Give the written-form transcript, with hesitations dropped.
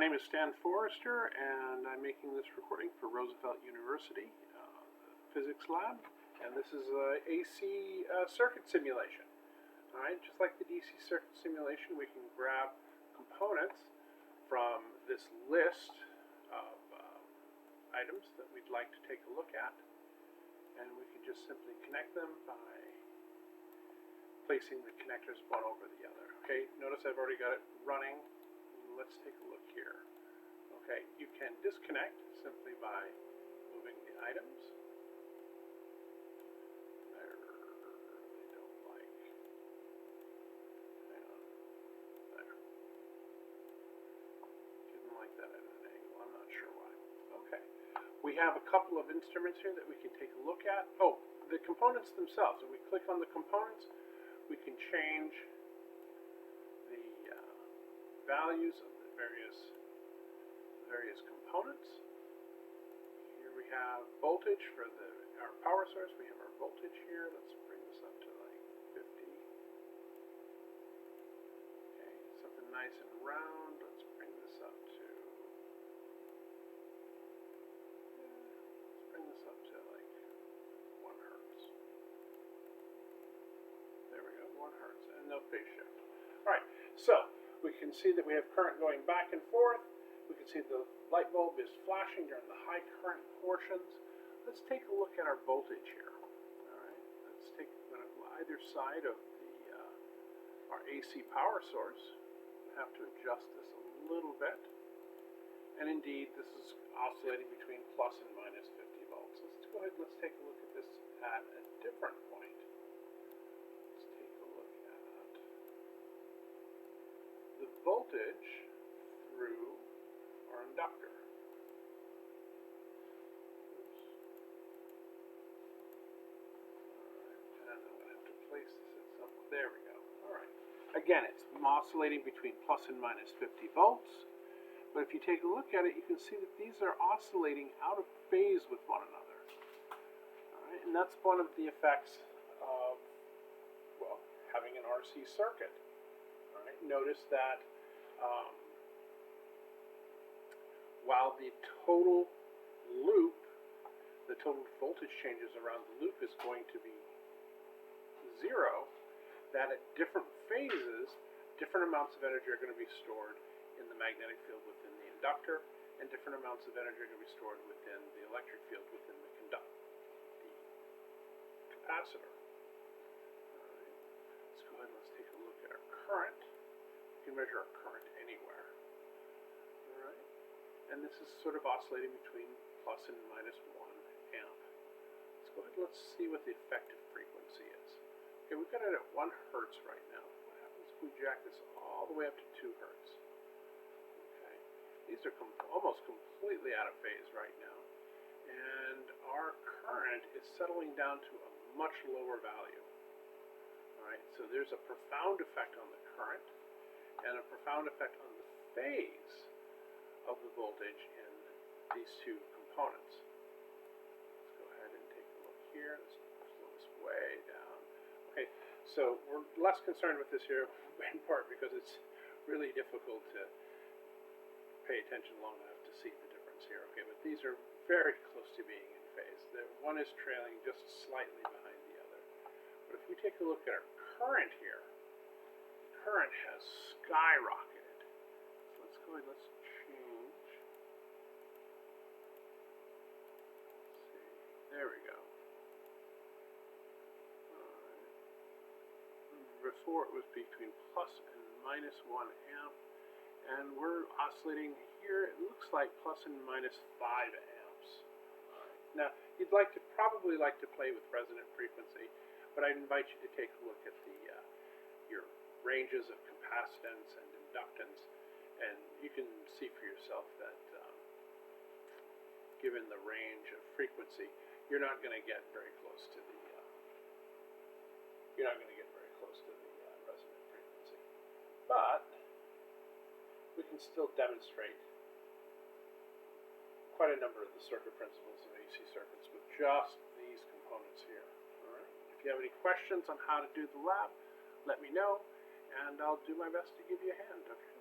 name is Stan Forrester, and I'm making this recording for Roosevelt University, physics lab, and this is a AC circuit simulation. All right, just like the DC circuit simulation, we can grab components from this list of items that we'd like to take a look at, and we can just simply connect them by placing the connectors one over the other. Okay, notice I've already got it running. Let's take a look here. Okay, you can disconnect simply by moving the items. They don't like. Hang on. There. Didn't like that at an angle. I'm not sure why. Okay. We have a couple of instruments here that we can take a look at. Oh, the components themselves. If we click on the components, we can change the values of the various components. Here we have voltage for our power source. We have our voltage here. Let's bring this up to like 50. Okay, something nice and round. Let's bring this up to like 1 hertz. There we go, 1 hertz, and no phase shift. All right, so we can see that we have current going back and forth. We can see the light bulb is flashing during the high current portions. Let's take a look at our voltage here. All right, let's take either side of our AC power source. We have to adjust this a little bit. And indeed, this is oscillating between plus and minus 50 volts. Let's go ahead and let's take a look at this at a different point. The voltage through our inductor. Oops. Alright, and I'm going to have to place this at some. There we go. Alright. Again, it's oscillating between plus and minus 50 volts. But if you take a look at it, you can see that these are oscillating out of phase with one another. Alright, and that's one of the effects of, well, having an RC circuit. Notice that while the total loop, the total voltage changes around the loop is going to be 0, that at different phases, different amounts of energy are going to be stored in the magnetic field within the inductor, and different amounts of energy are going to be stored within the electric field within the capacitor. All right. Let's go ahead and let's take a look at our current. You can measure our current anywhere. All right, and this is sort of oscillating between plus and minus 1 amp. Let's go ahead and let's see what the effective frequency is. Okay, we've got it at 1 hertz right now. What happens if we jack this all the way up to 2 hertz? Okay, these are almost completely out of phase right now, and our current is settling down to a much lower value. All right, so there's a profound effect on the current and a profound effect on the phase of the voltage in these two components. Let's go ahead and take a look here. Let's slow this way down. Okay, so we're less concerned with this here, in part because it's really difficult to pay attention long enough to see the difference here. Okay, but these are very close to being in phase. One is trailing just slightly behind the other. But if we take a look at our current here, current has skyrocketed. So let's go ahead and let's change. Let's see. There we go. Alright. Before it was between plus and minus 1 amp. And we're oscillating here, it looks like plus and minus 5 amps. Alright. Now, you'd probably like to play with resonant frequency, but I'd invite you to take a look at your ranges of capacitance and inductance, and you can see for yourself that given the range of frequency, you're not going to get very close to the resonant frequency. But we can still demonstrate quite a number of the circuit principles of AC circuits with just these components here. All right. If you have any questions on how to do the lab, let me know, and I'll do my best to give you a hand. Okay.